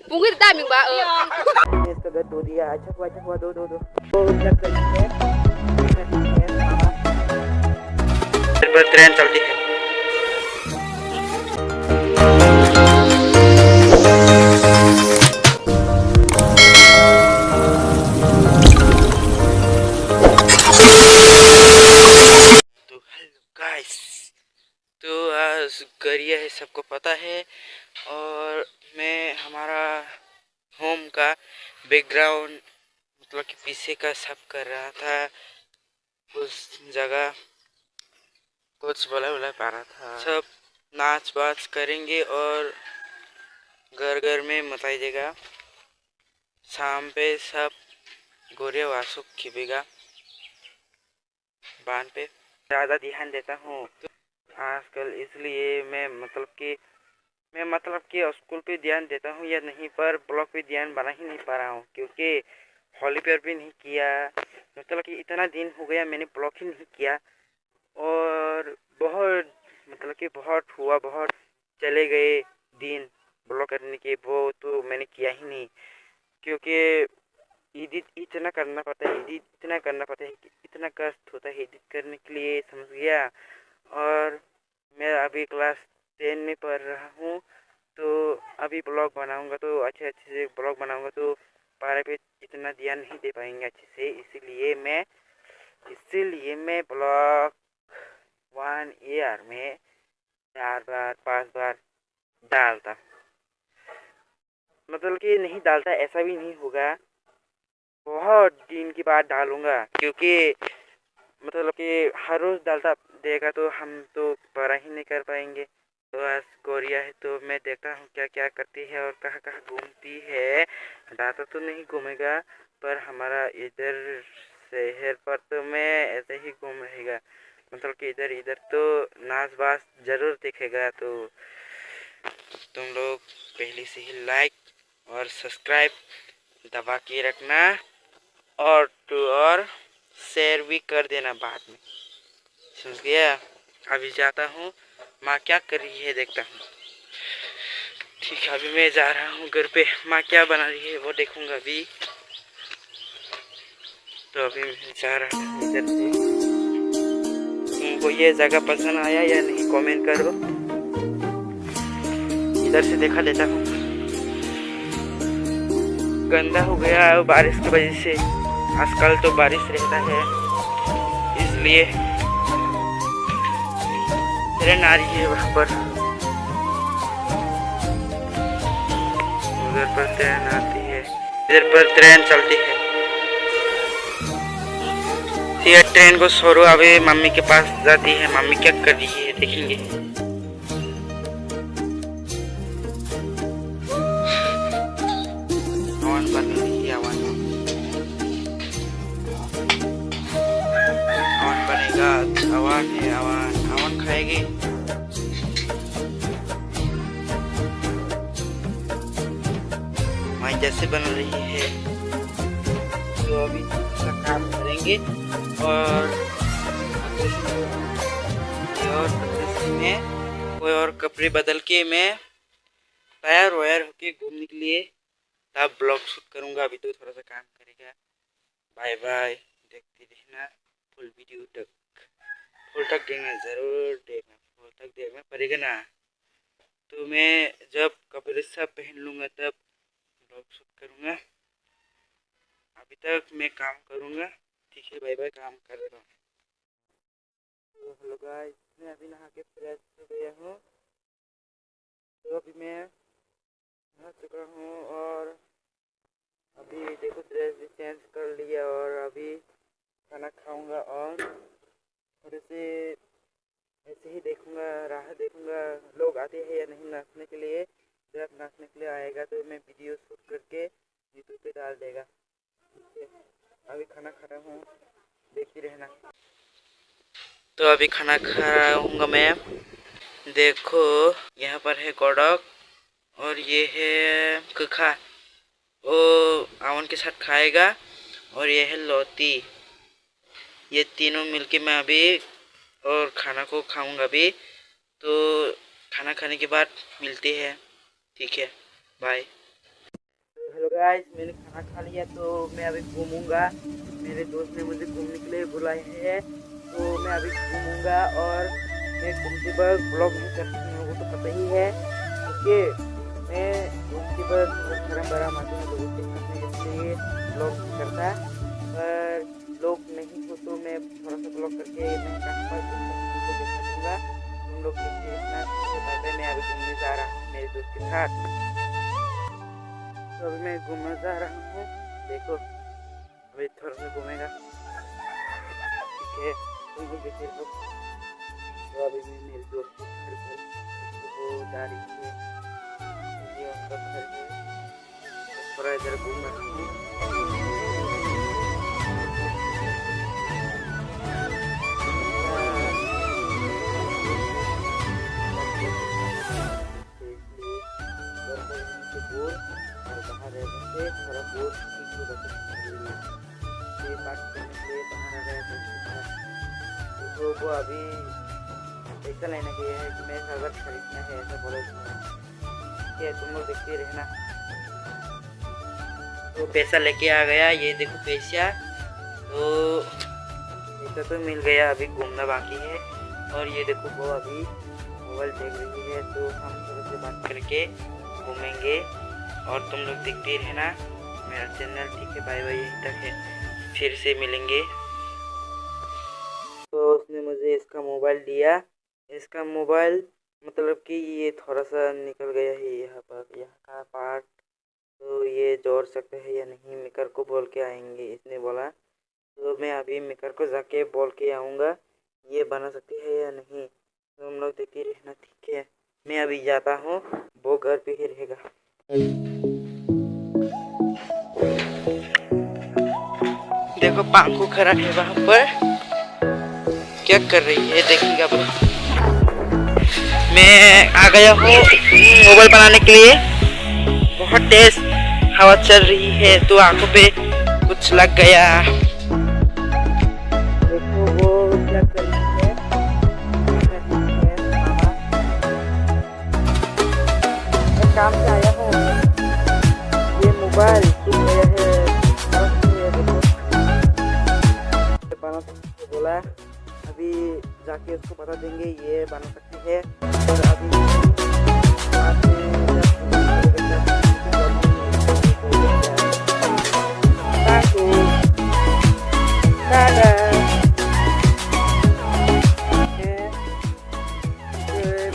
Pungkit dami ba? इसका गद दो दिया अच्छा हुआ दो दो दो वो जब करेंगे पर ट्रेन चलती है तो हेलो गाइस तो आज गरिया है सबको पता है और मैं हमारा होम का बैकग्राउंड मतलब कि पीछे का सब कर रहा था उस जगह कुछ बोला पा रहा था सब नाच वाच करेंगे और घर घर में मचाई देगा शाम पे सब गोरिया वासुक खिबेगा बांध पे ज़्यादा ध्यान देता हूँ तो आजकल इसलिए मैं मतलब कि स्कूल पे ध्यान देता हूँ या नहीं पर ब्लॉग पे ध्यान बना ही नहीं पा रहा हूँ क्योंकि हॉली पर भी नहीं किया मतलब कि इतना दिन हो गया मैंने ब्लॉग ही नहीं किया और बहुत मतलब कि बहुत चले गए दिन ब्लॉग करने के वो तो मैंने किया ही नहीं क्योंकि एडिट इतना करना पड़ता है कि इतना कष्ट होता है एडिट करने के लिए समझ गया और मैं अभी क्लास 10 में पढ़ रहा हूँ तो अभी ब्लॉग बनाऊंगा तो अच्छे से ब्लॉग बनाऊंगा तो पढ़ाई पे इतना ध्यान नहीं दे पाएंगे अच्छे से इसीलिए मैं ब्लॉग 1 ईयर में 4 बार 5 बार डालता मतलब कि नहीं डालता ऐसा भी नहीं होगा बहुत दिन की बात डालूंगा क्योंकि मतलब कि हर रोज डालता देगा तो हम तो बड़ा ही नहीं कर पाएंगे तो आज कोरिया है तो मैं देखता हूँ क्या क्या करती है और कहाँ कहाँ घूमती है ज़्यादा तो नहीं घूमेगा पर हमारा इधर शहर पर तो मैं ऐसे ही घूम रहेगा मतलब कि इधर इधर तो नाच बाज जरूर दिखेगा तो तुम लोग पहले से ही लाइक और सब्सक्राइब दबा के रखना और शेयर भी कर देना बाद में समझ गया अभी जाता हूँ माँ क्या कर रही है देखता हूँ ठीक है अभी मैं जा रहा हूँ घर पे माँ क्या बना रही है वो देखूंगा अभी तो अभी मैं जा रहा हूँ इधर से तुमको ये जगह पसंद आया या नहीं कमेंट करो इधर से देखा लेता हूँ गंदा हो गया है बारिश की वजह से आजकल तो बारिश रहता है इसलिए ट्रेन आ रही है वहाँ पर उधर पर ट्रेन आती है इधर पर ट्रेन चलती है ये ट्रेन को छोड़ो अभी मम्मी के पास जाती है मम्मी क्या कर रही है देखेंगे आवाज बन रही है आवाज बनेगा आवाज है आवाज खाएगी माँ जैसे बन रही है तो अभी इसका काम करेंगे और में कोई और कपड़े बदल के मैं तैयार होके घूमने के लिए तब ब्लॉग शूट करूंगा अभी तो थोड़ा सा काम करेगा बाय बाय देखते रहना फुल वीडियो तक देखना जरूर देखना पड़ेगा ना तो मैं जब कपड़े सब पहन लूंगा तब ब्लॉग शूट करूंगा अभी तक मैं काम करूंगा ठीक है बाय बाय काम कर रहा हूँ तो हेलो गाइस मैं अभी नहा के फ्रेश हो गया हूँ तो अभी मैं नहा चुका हूँ और अभी देखो ड्रेस भी चेंज कर लिया और अभी खाना खाऊंगा और थोड़े से ऐसे ही राह देखूंगा लोग आते हैं या नहीं नाचने के लिए जब नाचने के लिए आएगा तो मैं वीडियो शूट करके यूट्यूब पे डाल देगा अभी खाना खा रहा हूँ देखते रहना तो अभी खाना खाऊंगा मैं देखो यहाँ पर है कोडक और ये है कखा वो आवन के साथ खाएगा और ये है लौती ये तीनों मिलके मैं अभी और खाना को खाऊंगा अभी तो खाना खाना खाने के बाद मिलते हैं, ठीक है, बाय। हेलो गाइस, मैंने खाना खा लिया तो मैं अभी घूमूंगा। मेरे दोस्त ने मुझे घूमने के लिए बुलाए हैं तो मैं अभी घूमूंगा। और मैं घूमते वक्त ब्लॉग नहीं कर सकती हूँ, वो तो पता ही है, क्योंकि मैं घूमते वक्त शर्म बड़ा मानती हूँ लोगों के सामने, इसलिए ब्लॉग नहीं करता। पर लोग नहीं हो तो मैं थोड़ा सा ब्लॉग करके मैं कहाँ पर उनको दिखा दूँगा। तुम लोग देखते रहना। बाय, मैं अभी घूमने जा रहा हूँ मेरे दोस्त के साथ। तो अभी मैं घूमने जा रहा हूँ, देखो अभी थोड़ा सा घूमेगा, ठीक है, तुम लोग देखते रहो। तो अभी मैं मेरे दोस्त के घर पर वो जा रही है, ये उनका घर है, थोड़ा इधर घूम रहा हूँ। वो अभी पैसा लेने गए हैं कि मैं सर्वर खरीदना है, ऐसा बोला उसने। ये तुम लोग देखते रहना। तो पैसा लेके आ गया, ये देखो पैसा। तो पैसा तो मिल गया, अभी घूमना बाकी है। और ये देखो वो अभी मोबाइल देख रही है, तो हम थोड़े से बात करके घूमेंगे। और तुम लोग देखते रहना मेरा चैनल, ठीक है, बाय बाय, यहीं तक है, फिर से मिलेंगे। तो उसने मुझे इसका मोबाइल दिया। इसका मोबाइल मतलब कि ये थोड़ा सा निकल गया है यहाँ का पार्ट, तो ये जोड़ सकते हैं या नहीं, मेकर को बोल के आएंगे, इसने बोला। तो मैं अभी मेकर को जाके बोल के आऊँगा ये बना सकती है या नहीं। तो हम लोग देखते रहना, ठीक है। मैं अभी जाता हूँ, वो घर पे ही रहेगा। देखो पांखू खड़ा है वहाँ पर, क्या कर रही है देखिएगा। मैं आ गया हूँ मोबाइल बनाने के लिए। बहुत तेज हवा चल रही है तो आंखों पे कुछ लग गया। देखो वो क्या कर रही है, मैं काम से आया हूँ, ये मोबाइल टूट गया है, बोला अभी जाके उसको बता देंगे ये बना सकती है। और अभी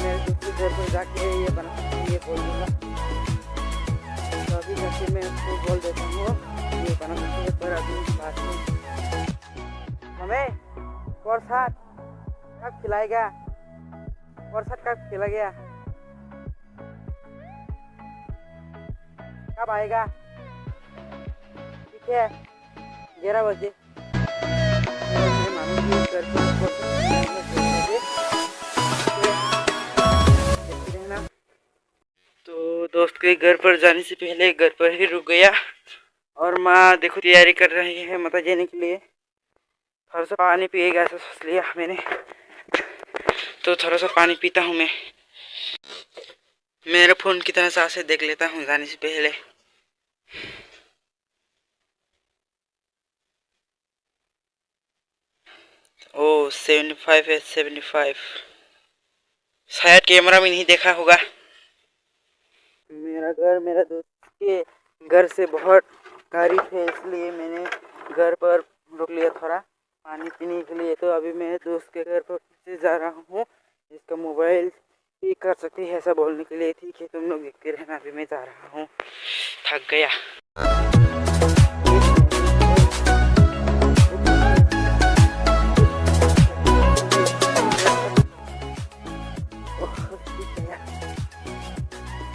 मेरे दूसरे घर पर जाके ये बना सकती है, ये बोल दूँगा। तो अभी जाके मैं उसको बोल देता हूँ ये बना सकती है। पर अभी बात में हमें और साथ कब खिलाएगा, और साथ कब खिला गया, कब आएगा, ठीक है, 11 बजे। तो दोस्त के घर पर जाने से पहले घर पर ही रुक गया। और माँ देखो तैयारी कर रही है माता जाने के लिए। थोड़ा सा पानी पिएगा ऐसा सोच लिया मैंने, तो थोड़ा सा पानी पीता हूँ मैं। मेरे फ़ोन की तरह सांस से देख लेता हूँ जाने से पहले। ओ 75 है, 75 शायद कैमरा में नहीं देखा होगा। मेरा घर मेरा दोस्त के घर से बहुत तारीफ है, इसलिए मैंने घर पर रुक लिया थोड़ा पानी पीने के लिए। तो अभी मैं दोस्त के घर पर से जा रहा हूँ, इसका मोबाइल ठीक कर सकती है ऐसा बोलने के लिए, ठीक है, तुम लोग देखते रहना। अभी मैं जा रहा हूँ, थक गया।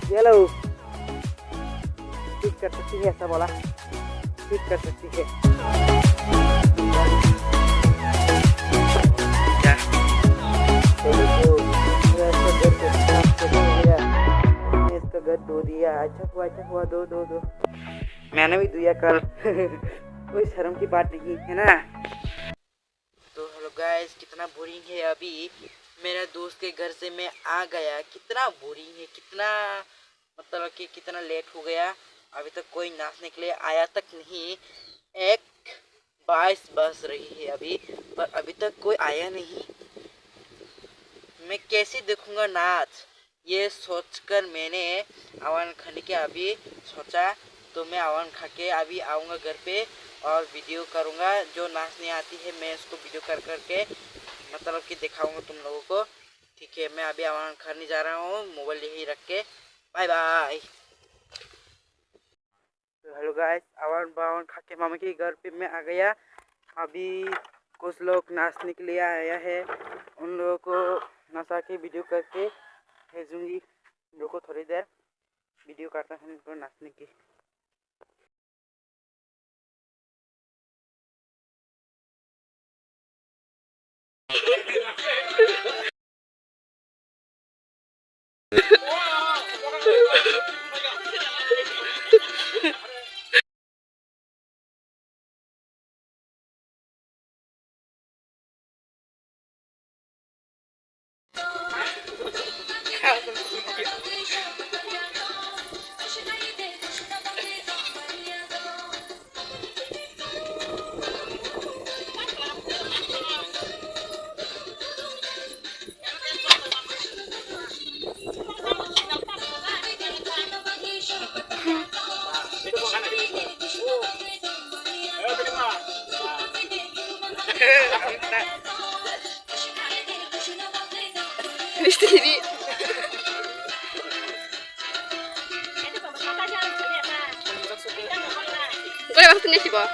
हेलो, ठीक कर सकती है ऐसा बोला, ठीक कर सकती है। इसका घर धो दिया, अच्छा हुआ दो मैंने भी दिया कल। कोई शर्म की बात नहीं है ना। तो हेलो गाइस, कितना बोरिंग है अभी। मेरा दोस्त के घर से मैं आ गया। कितना बोरिंग है, कितना मतलब कि कितना लेट हो गया। अभी तक कोई नाचने के लिए आया तक नहीं। 1:22 बज रही है अभी, पर अभी तक कोई आया नहीं। मैं कैसे देखूंगा नाच, ये सोचकर मैंने अवन खाने के अभी सोचा। तो मैं अवन खा के अभी आऊँगा घर पे और वीडियो करूँगा। जो नाचने आती है मैं उसको वीडियो कर करके मतलब कि दिखाऊंगा तुम लोगों को। ठीक है, मैं अभी अवन खाने जा रहा हूँ, मोबाइल यही रख के। Bye bye. हेलो गाइस, अवन बावन खा के मामा के घर पे मैं आ गया। अभी कुछ लोग नाचने के लिए आया है, उन लोगों को नचा के वीडियो करके भेजूंगी। रुको थोड़ी देर, वीडियो करता हूँ उनको नाचने की। Ini gue maksudnya sih, Boh.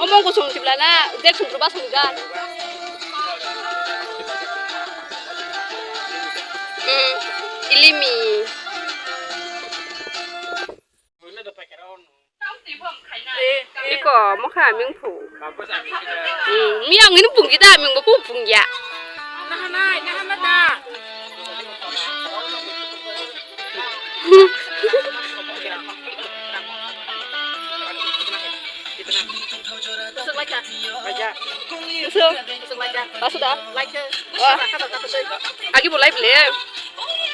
Omong kosong di belana, dia berubah sunggan. Ilimi. Iko mau kah minggu? Miang ini pun kita minggu pun ya. Sudah. Wah, lagi mulai beli.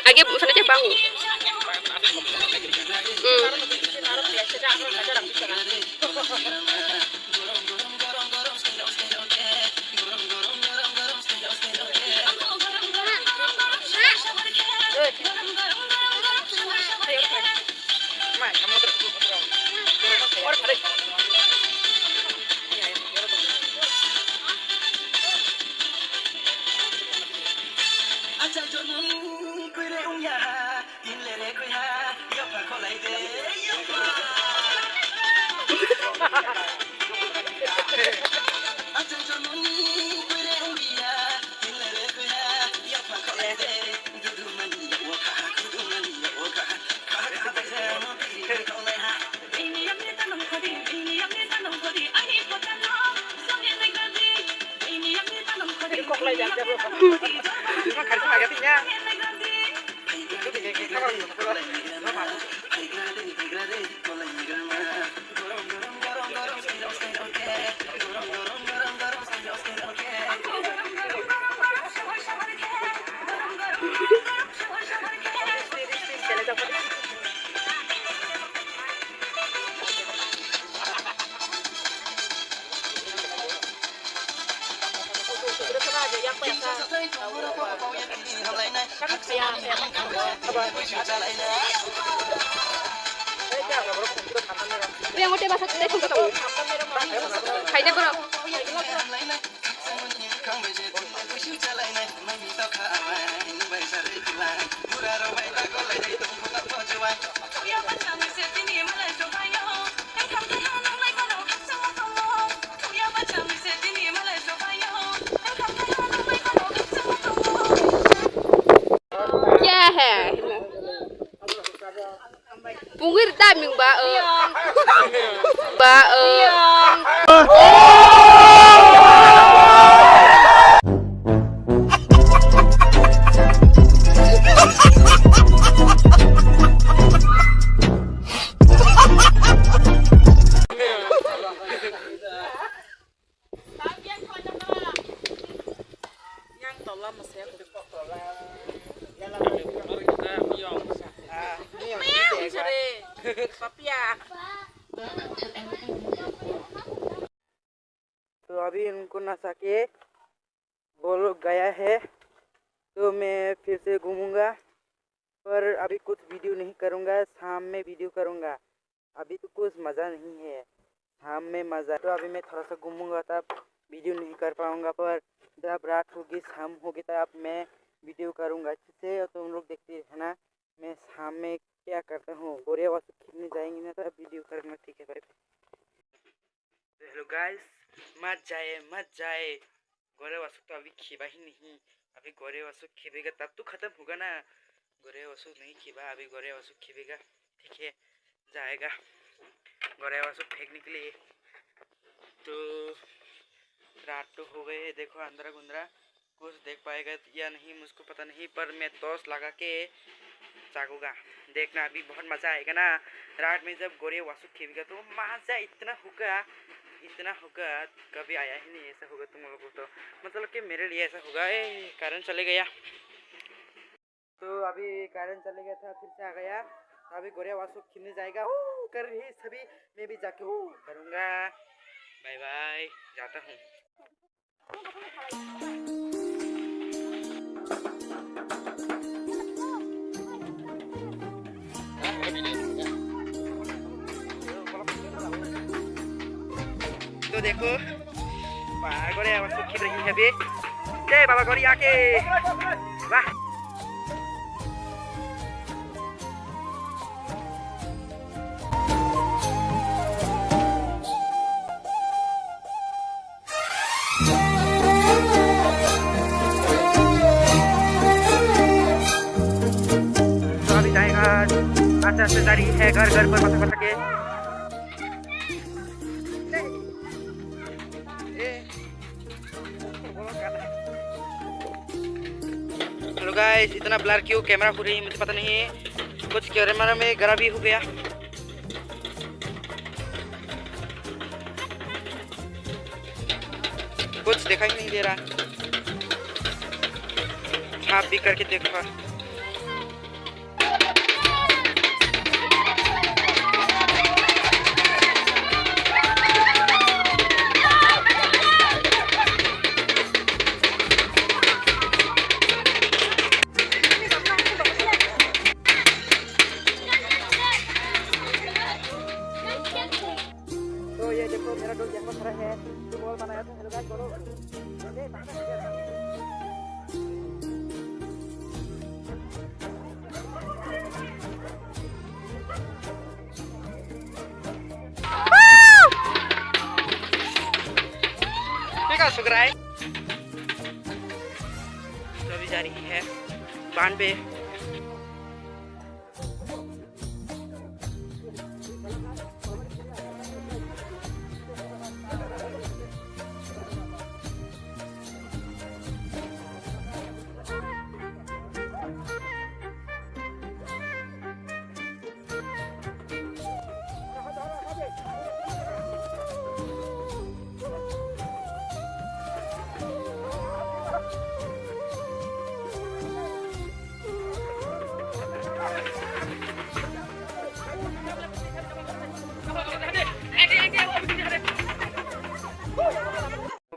Lagi sana aja bangun. Yang udah masak teh suka tahu. Kayaknya kurang. Ya है Pungir daming ba तो अभी इनको नसा के वो लोग गया है, तो मैं फिर से घूमूंगा, पर अभी कुछ वीडियो नहीं करूंगा, शाम में वीडियो करूंगा। अभी तो कुछ मज़ा नहीं है, शाम में मज़ा। तो अभी मैं थोड़ा सा घूमूंगा तब वीडियो नहीं कर पाऊंगा, पर जब रात होगी शाम होगी तब मैं वीडियो करूंगा अच्छे से। और तुम लोग देखते रहना मैं शाम में क्या करता हूँ। गोरे वासु खींचने जाएंगे ना तब वीडियो करूँगा, ठीक है भाई। हेलो गाइस, मत जाए गोरे वासु तो अभी खीबा ही नहीं। अभी गोरे वासु खीबेगा तब तो खत्म होगा ना। गोरे वासु नहीं खीबा, अभी गोरे वासु खीबेगा, ठीक है, जाएगा गोरे वासु फेंकने के लिए। तो रात तो हो गए है, देखो अंदर गुंदरा कुछ देख पाएगा या नहीं मुझको पता नहीं, पर मैं टॉर्च लगा के जागूंगा। देखना अभी बहुत मज़ा आएगा ना रात में, जब गोरे वासु खेलेगा तो मज़ा इतना होगा कभी आया ही नहीं। ऐसा होगा तुम लोगों को, तो मतलब कि मेरे लिए ऐसा होगा। कारण चले गया, तो अभी कारण चले गया था, फिर से आ गया। तो अभी गोरे वासु खेलने जाएगा कर रही सभी, मैं भी जाके करूँगा। बाय बाय, जाता हूँ। तो देखो गोरे वासु खेल रही है अभी। जय बाबा गौरी आके, वाह। तो अभी जाएगा, आस्ते आस्ते जा रही है घर घर पर मसा के। हेलो गाइस, इतना ब्लर क्यों कैमरा हो रही है मुझे पता नहीं है, कुछ कैमरा में खराबी हो गया। कुछ दिखाई नहीं दे रहा, छाप भी करके देखा। तो ये देखो मेरा डॉग यहाँ पर खड़ा है, जो बॉल बनाया था। हेलो गाइस, बोलो शुक्र है। तो अभी जा रही है बांध पे।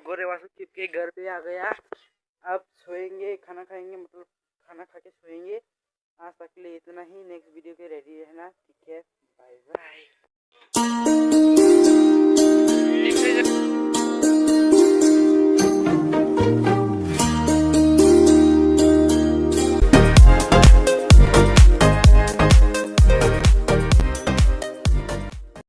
गोरे वासु चिपके घर पे आ गया। अब सोएंगे, खाना खाएंगे, मतलब खाना खा के सोएंगे। आज तक के लिए इतना ही। नेक्स्ट वीडियो के रेडी रहना, ठीक है। Bye bye.